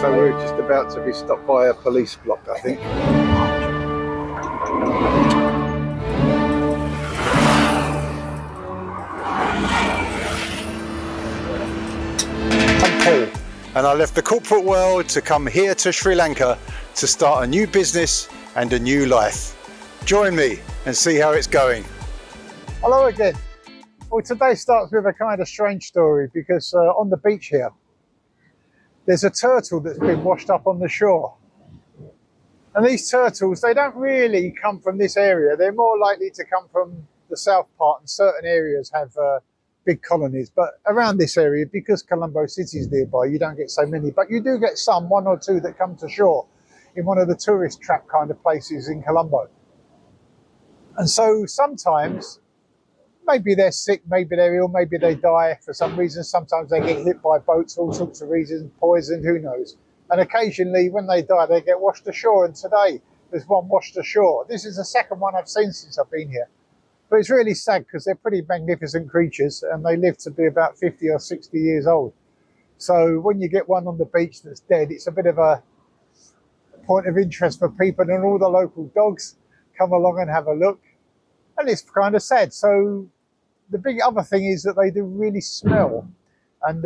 so we're just about to be stopped by a police block, I think. I'm Paul, and I left the corporate world to come here to Sri Lanka to start a new business and a new life. Join me and see how it's going. Hello again. Well, today starts with a kind of strange story because on the beach here, there's a turtle that's been washed up on the shore. And these turtles, they don't really come from this area. They're more likely to come from the south part, and certain areas have big colonies. But around this area, because Colombo City is nearby, you don't get so many. But you do get some, one or two, that come to shore in one of the tourist trap kind of places in Colombo. And so sometimes, maybe they're sick, maybe they're ill, maybe they die for some reason. Sometimes they get hit by boats, all sorts of reasons, poisoned, who knows. And occasionally when they die, they get washed ashore. And today there's one washed ashore. This is the second one I've seen since I've been here. But it's really sad because they're pretty magnificent creatures and they live to be about 50 or 60 years old. So when you get one on the beach that's dead, it's a bit of a point of interest for people, and all the local dogs come along and have a look. And it's kind of sad. So the big other thing is that they do really smell, and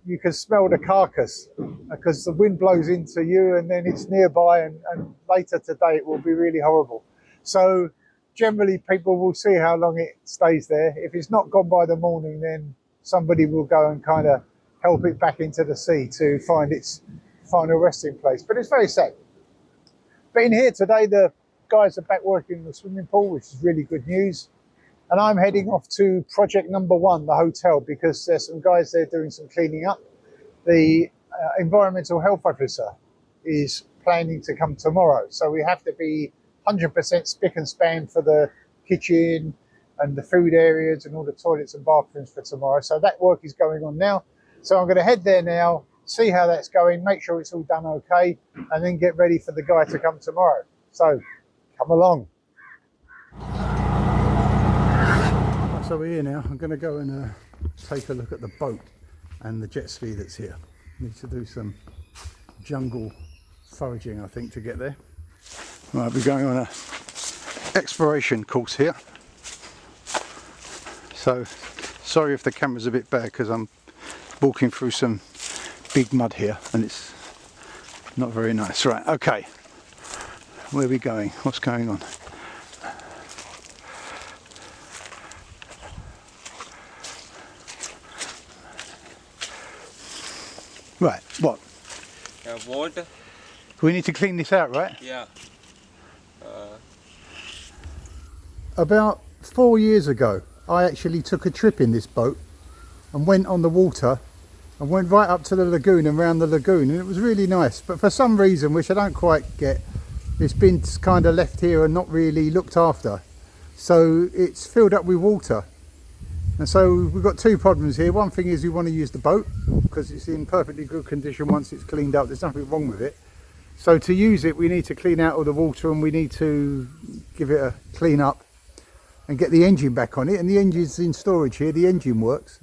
you can smell the carcass because the wind blows into you and then it's nearby, and later today it will be really horrible. So generally people will see how long it stays there. If it's not gone by the morning, then somebody will go and kind of help it back into the sea to find its final resting place. But it's very sad. But in here today, the guys are back working in the swimming pool, which is really good news. And I'm heading off to project number 1, the hotel, because there's some guys there doing some cleaning up. The environmental health officer is planning to come tomorrow. So we have to be 100% spick and span for the kitchen and the food areas and all the toilets and bathrooms for tomorrow. So that work is going on now. So I'm going to head there now, see how that's going, make sure it's all done okay, and then get ready for the guy to come tomorrow. So come along. So we're here now. I'm going to go and take a look at the boat and the jet ski that's here. Need to do some jungle foraging, I think, to get there. Right, we're going on a exploration course here. So sorry if the camera's a bit bad because I'm walking through some big mud here and it's not very nice. Right, okay. Where are we going? What's going on? Right, what? Water. We need to clean this out, right? Yeah. About 4 years ago, I actually took a trip in this boat and went on the water and went right up to the lagoon and round the lagoon, and it was really nice. But for some reason, which I don't quite get, it's been kind of left here and not really looked after. So it's filled up with water. And so we've got two problems here. One thing is we want to use the boat because it's in perfectly good condition once it's cleaned up. There's nothing wrong with it. So to use it, we need to clean out all the water and we need to give it a clean up and get the engine back on it. And the engine's in storage here. The engine works.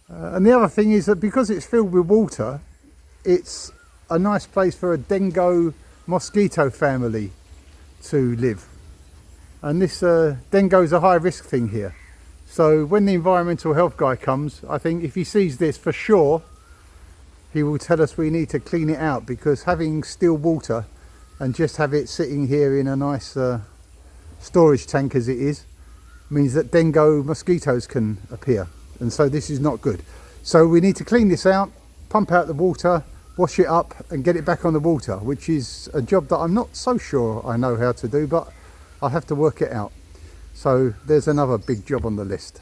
And the other thing is that because it's filled with water, it's a nice place for a dengue mosquito family to live. And this dengue is a high risk thing here. So when the environmental health guy comes, I think if he sees this, for sure, he will tell us we need to clean it out, because having still water and just have it sitting here in a nice storage tank as it is, means that dengue mosquitoes can appear. And so this is not good. So we need to clean this out, pump out the water, wash it up and get it back on the water, which is a job that I'm not so sure I know how to do, but I'll have to work it out. So there's another big job on the list.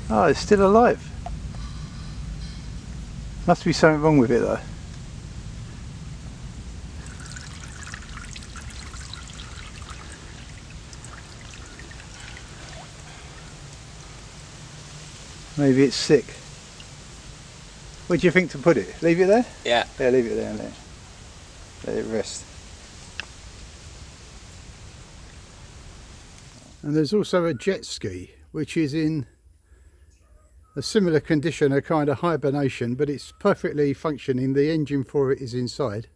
Oh, it's still alive. Must be something wrong with it though. Maybe it's sick. Where do you think to put it? Leave it there? Yeah. Yeah, leave it there and let it rest. And there's also a jet ski, which is in a similar condition, a kind of hibernation, but it's perfectly functioning. The engine for it is inside,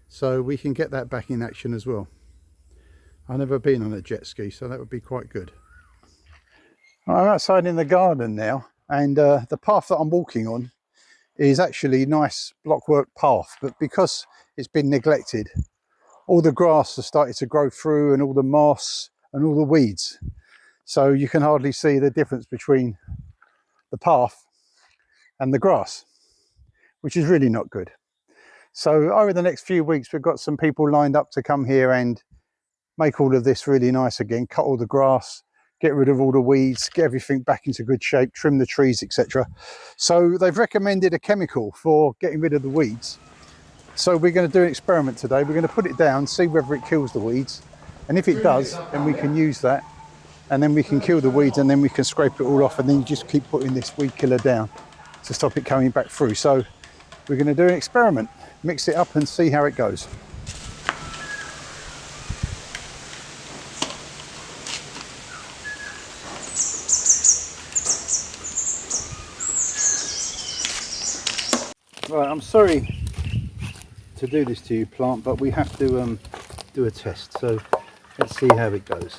so we can get that back in action as well. I've never been on a jet ski, so that would be quite good. I'm outside in the garden now, and the path that I'm walking on is actually nice blockwork path, but because it's been neglected, all the grass has started to grow through, and all the moss and all the weeds, so you can hardly see the difference between the path and the grass, which is really not good. So over the next few weeks, we've got some people lined up to come here and make all of this really nice again, cut all the grass, get rid of all the weeds, get everything back into good shape, trim the trees, etc. So they've recommended a chemical for getting rid of the weeds. So we're going to do an experiment today. We're going to put it down, see whether it kills the weeds, and if it does, then we can use that, and then we can kill the weeds, and then we can scrape it all off, and then you just keep putting this weed killer down to stop it coming back through. So we're going to do an experiment, mix it up and see how it goes. Right, I'm sorry to do this to you, plant, but we have to do a test, so let's see how it goes.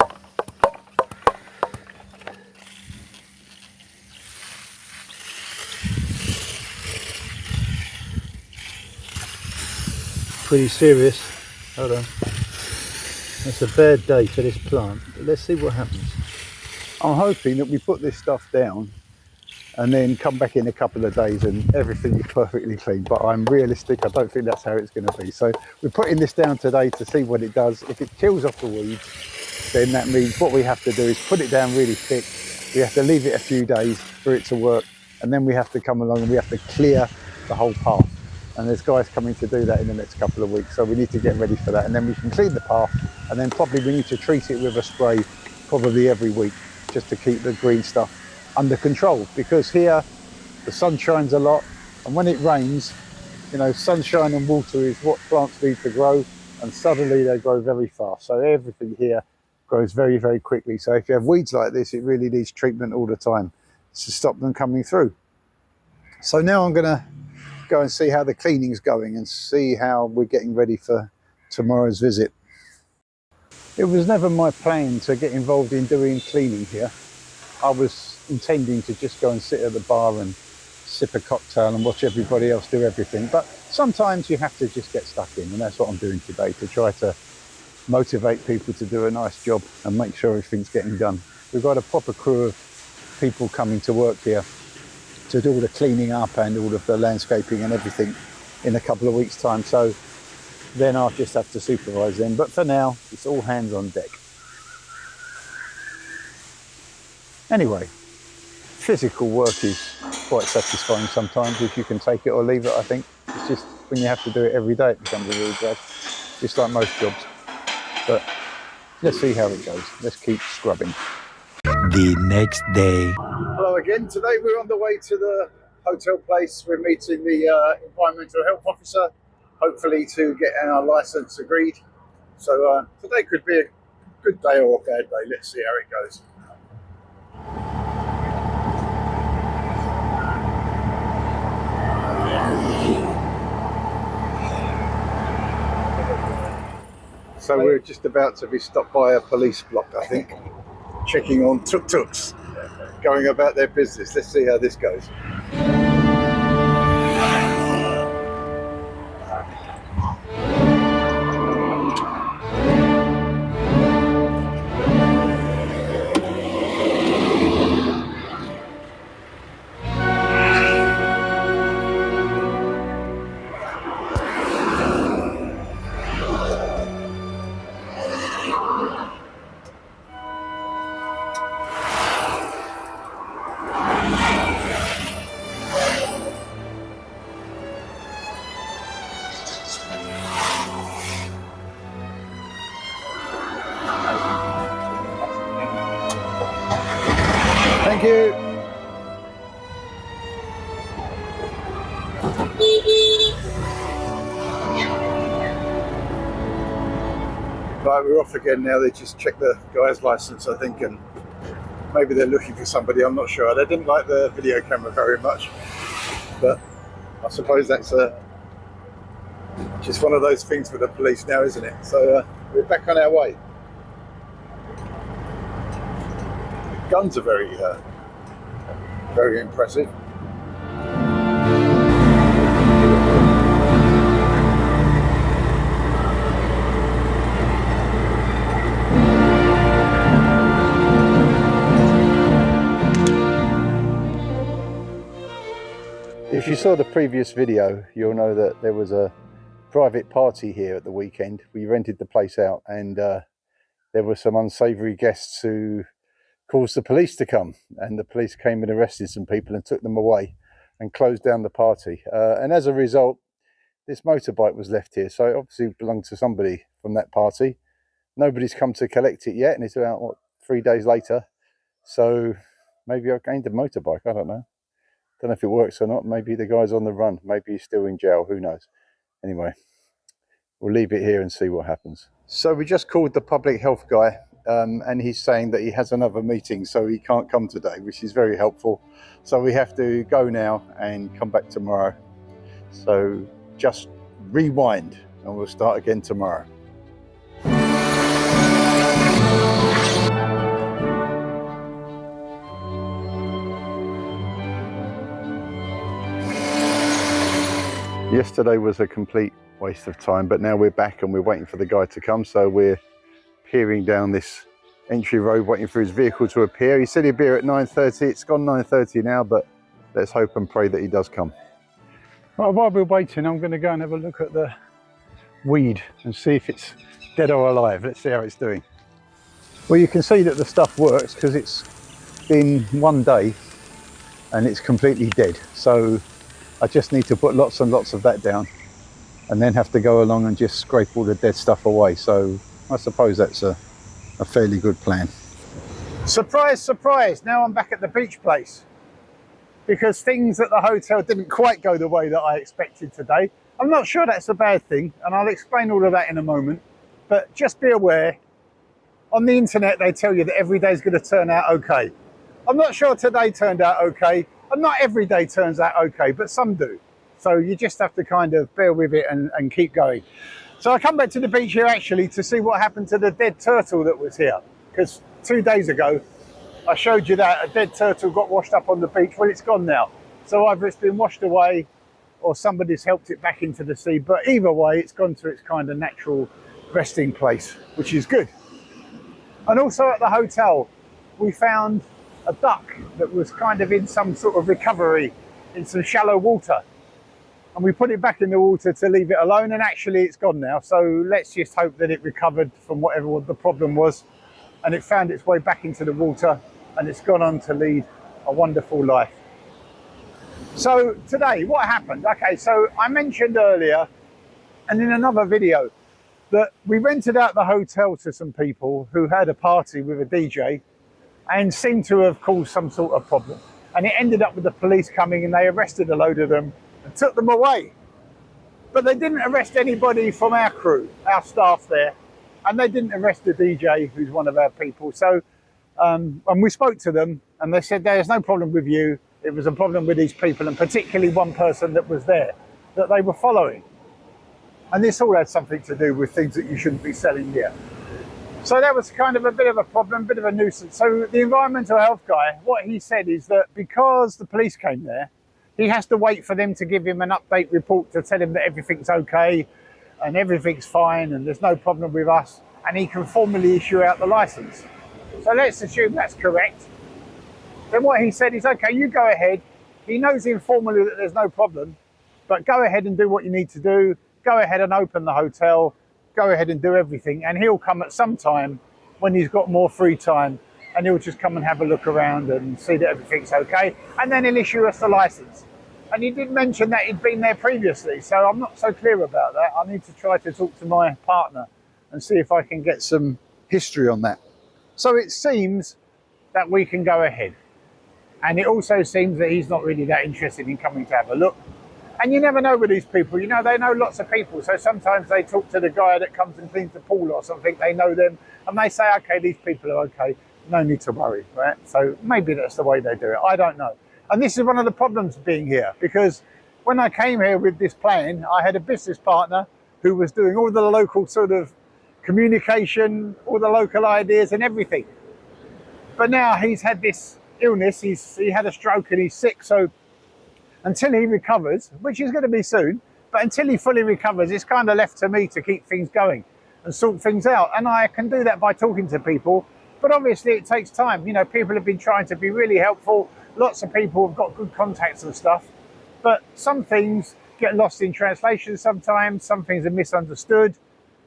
Pretty serious. Hold on. That's a bad day for this plant, but let's see what happens. I'm hoping that we put this stuff down and then come back in a couple of days and everything is perfectly clean, but I'm realistic. I don't think that's how it's going to be. So we're putting this down today to see what it does. If it kills off the weeds, then that means what we have to do is put it down really thick. We have to leave it a few days for it to work, and then we have to come along and we have to clear the whole path. And there's guys coming to do that in the next couple of weeks, so we need to get ready for that, and then we can clean the path, and then probably we need to treat it with a spray probably every week just to keep the green stuff under control, because here the sun shines a lot, and when it rains, you know, sunshine and water is what plants need to grow, and suddenly they grow very fast. So everything here grows very, very quickly. So if you have weeds like this, it really needs treatment all the time to stop them coming through. So now I'm going to go and see how the cleaning's going and see how we're getting ready for tomorrow's visit. It was never my plan to get involved in doing cleaning here. I was intending to just go and sit at the bar and sip a cocktail and watch everybody else do everything, but sometimes you have to just get stuck in, and that's what I'm doing today, to try to motivate people to do a nice job and make sure everything's getting done. We've got a proper crew of people coming to work here to do all the cleaning up and all of the landscaping and everything in a couple of weeks' time, so then I'll just have to supervise them, but for now it's all hands on deck. Anyway, physical work is quite satisfying sometimes, if you can take it or leave it. I think it's just when you have to do it every day, it becomes a real drag, just like most jobs. But let's see how it goes. Let's keep scrubbing. The next day. Hello again. Today we're on the way to the hotel place. We're meeting the environmental health officer, hopefully to get our license agreed. So today could be a good day or a bad day. Let's see how it goes. So we're just about to be stopped by a police block, I think, checking on tuk-tuks, going about their business. Let's see how this goes. Thank you. Right, Right, we're off again now. They just checked the guy's license, I think, and maybe they're looking for somebody, I'm not sure. They didn't like the video camera very much, but I suppose that's just one of those things for the police now, isn't it? So we're back on our way. The guns are very impressive. If you saw the previous video, you'll know that there was a private party here at the weekend. We rented the place out, and there were some unsavoury guests who caused the police to come, and the police came and arrested some people and took them away and closed down the party. And as a result, this motorbike was left here, so it obviously belonged to somebody from that party. Nobody's come to collect it yet, and it's about, what, 3 days later. So maybe I've gained a motorbike, I don't know. Don't know if it works or not. Maybe the guy's on the run. Maybe he's still in jail. Who knows? Anyway, we'll leave it here and see what happens. So we just called the public health guy, and he's saying that he has another meeting, so he can't come today, which is very helpful. So we have to go now and come back tomorrow. So just rewind and we'll start again tomorrow. Yesterday was a complete waste of time, but now we're back and we're waiting for the guy to come. So we're peering down this entry road, waiting for his vehicle to appear. He said he'd be here at 9:30. It's gone 9:30 now, but let's hope and pray that he does come. Right, while we're waiting, I'm going to go and have a look at the weed and see if it's dead or alive. Let's see how it's doing. Well, you can see that the stuff works because it's been 1 day and it's completely dead. So I just need to put lots and lots of that down and then have to go along and just scrape all the dead stuff away. So I suppose that's a fairly good plan. Surprise, surprise, now I'm back at the beach place because things at the hotel didn't quite go the way that I expected today. I'm not sure that's a bad thing, and I'll explain all of that in a moment, but just be aware, on the internet they tell you that every day is going to turn out okay. I'm not sure today turned out okay. And not every day turns out okay, but some do. So you just have to kind of bear with it and keep going. So I come back to the beach here actually to see what happened to the dead turtle that was here. Because 2 days ago, I showed you that a dead turtle got washed up on the beach. Well, it's gone now. So either it's been washed away or somebody's helped it back into the sea. But either way, it's gone to its kind of natural resting place, which is good. And also at the hotel, we found a duck that was kind of in some sort of recovery in some shallow water, and we put it back in the water to leave it alone, and actually it's gone now. So let's just hope that it recovered from whatever the problem was and it found its way back into the water and it's gone on to lead a wonderful life. So today, what happened? Okay, so I mentioned earlier and in another video that we rented out the hotel to some people who had a party with a DJ and seemed to have caused some sort of problem. And it ended up with the police coming and they arrested a load of them and took them away. But they didn't arrest anybody from our crew, our staff there, and they didn't arrest the DJ, who's one of our people. So, and we spoke to them and they said, there's no problem with you. It was a problem with these people, and particularly one person that was there that they were following. And this all had something to do with things that you shouldn't be selling here. So that was kind of a bit of a problem, a bit of a nuisance. So the environmental health guy, what he said is that because the police came there, he has to wait for them to give him an update report to tell him that everything's okay and everything's fine and there's no problem with us, and he can formally issue out the license. So let's assume that's correct. Then what he said is, okay, you go ahead. He knows informally that there's no problem, but go ahead and do what you need to do. Go ahead and open the hotel. Go ahead and do everything, and he'll come at some time when he's got more free time, and he'll just come and have a look around and see that everything's okay, and then he'll issue us the license. And he did mention that he'd been there previously, so I'm not so clear about that. I need to try to talk to my partner and see if I can get some history on that. So it seems that we can go ahead, and it also seems that he's not really that interested in coming to have a look. And you never know with these people, you know, they know lots of people. So sometimes they talk to the guy that comes and cleans the pool or something, they know them, and they say, okay, these people are okay, no need to worry, right? So maybe that's the way they do it, I don't know. And this is one of the problems of being here, because when I came here with this plan, I had a business partner who was doing all the local sort of communication, all the local ideas and everything. But now he's had this illness, he had a stroke and he's sick, so until he recovers, which is going to be soon, but until he fully recovers, it's kind of left to me to keep things going and sort things out. And I can do that by talking to people, but obviously it takes time. You know, people have been trying to be really helpful. Lots of people have got good contacts and stuff, but some things get lost in translation sometimes, some things are misunderstood,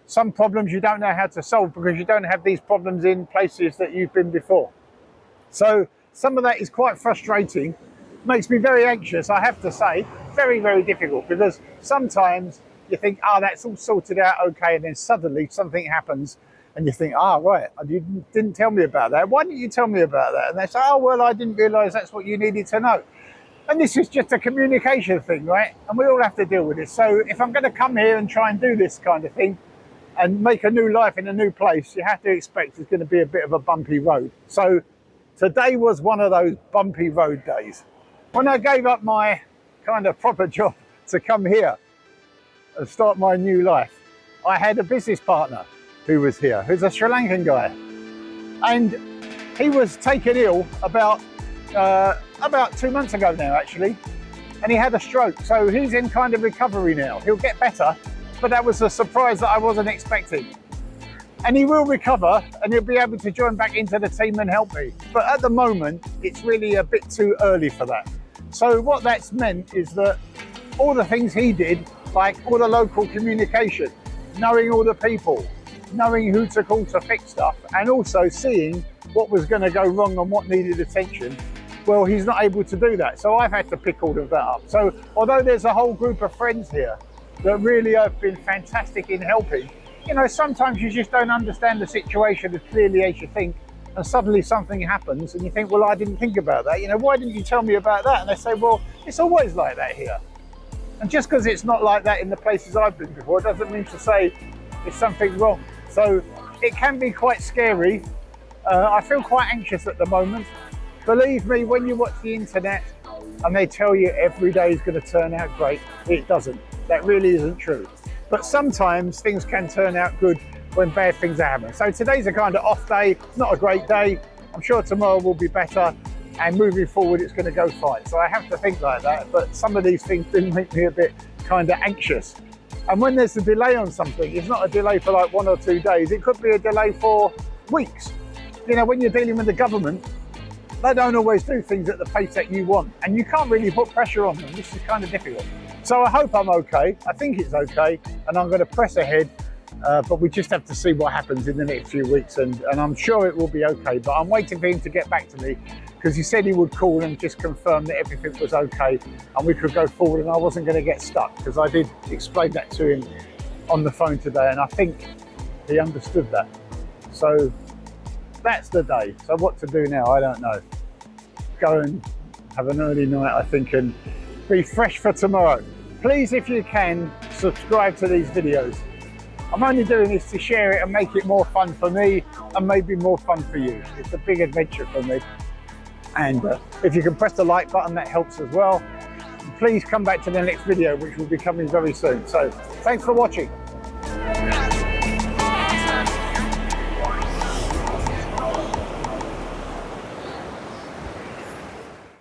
some problems you don't know how to solve because you don't have these problems in places that you've been before. So some of that is quite frustrating. Makes me very anxious, I have to say. Very, very difficult, because sometimes you think, that's all sorted out okay, and then suddenly something happens and you think, right, you didn't tell me about that. Why didn't you tell me about that? And they say, well, I didn't realise that's what you needed to know. And this is just a communication thing, right? And we all have to deal with it. So if I'm going to come here and try and do this kind of thing and make a new life in a new place, you have to expect it's going to be a bit of a bumpy road. So today was one of those bumpy road days. When I gave up my kind of proper job to come here and start my new life, I had a business partner who was here, who's a Sri Lankan guy. And he was taken ill about 2 months ago now, actually. And he had a stroke, so he's in kind of recovery now. He'll get better, but that was a surprise that I wasn't expecting. And he will recover and he'll be able to join back into the team and help me. But at the moment, it's really a bit too early for that. So what that's meant is that all the things he did, like all the local communication, knowing all the people, knowing who to call to fix stuff, and also seeing what was going to go wrong and what needed attention, well, he's not able to do that. So I've had to pick all of that up. So although there's a whole group of friends here that really have been fantastic in helping, you know, sometimes you just don't understand the situation as clearly as you think, and suddenly something happens and you think, well, I didn't think about that. You know, why didn't you tell me about that? And they say, well, it's always like that here. And just because it's not like that in the places I've been before, doesn't mean to say it's something wrong. So it can be quite scary. I feel quite anxious at the moment. Believe me, when you watch the internet and they tell you every day is going to turn out great, it doesn't. That really isn't true. But sometimes things can turn out good when bad things are happening. So today's a kind of off day, not a great day. I'm sure tomorrow will be better, and moving forward it's going to go fine. So I have to think like that, but some of these things do make me a bit kind of anxious. And when there's a delay on something, it's not a delay for like 1 or 2 days, it could be a delay for weeks. You know, when you're dealing with the government, they don't always do things at the pace that you want, and you can't really put pressure on them. This is kind of difficult. So I hope I'm okay. I think it's okay, and I'm going to press ahead. But we just have to see what happens in the next few weeks, and I'm sure it will be okay. But I'm waiting for him to get back to me, because he said he would call and just confirm that everything was okay and we could go forward and I wasn't going to get stuck, because I did explain that to him on the phone today, and I think he understood that. So that's the day. So what to do now, I don't know. Go and have an early night, I think, and be fresh for tomorrow. Please, if you can, subscribe to these videos. I'm only doing this to share it and make it more fun for me and maybe more fun for you. It's a big adventure for me. And if you can press the like button, that helps as well. Please come back to the next video, which will be coming very soon. So thanks for watching.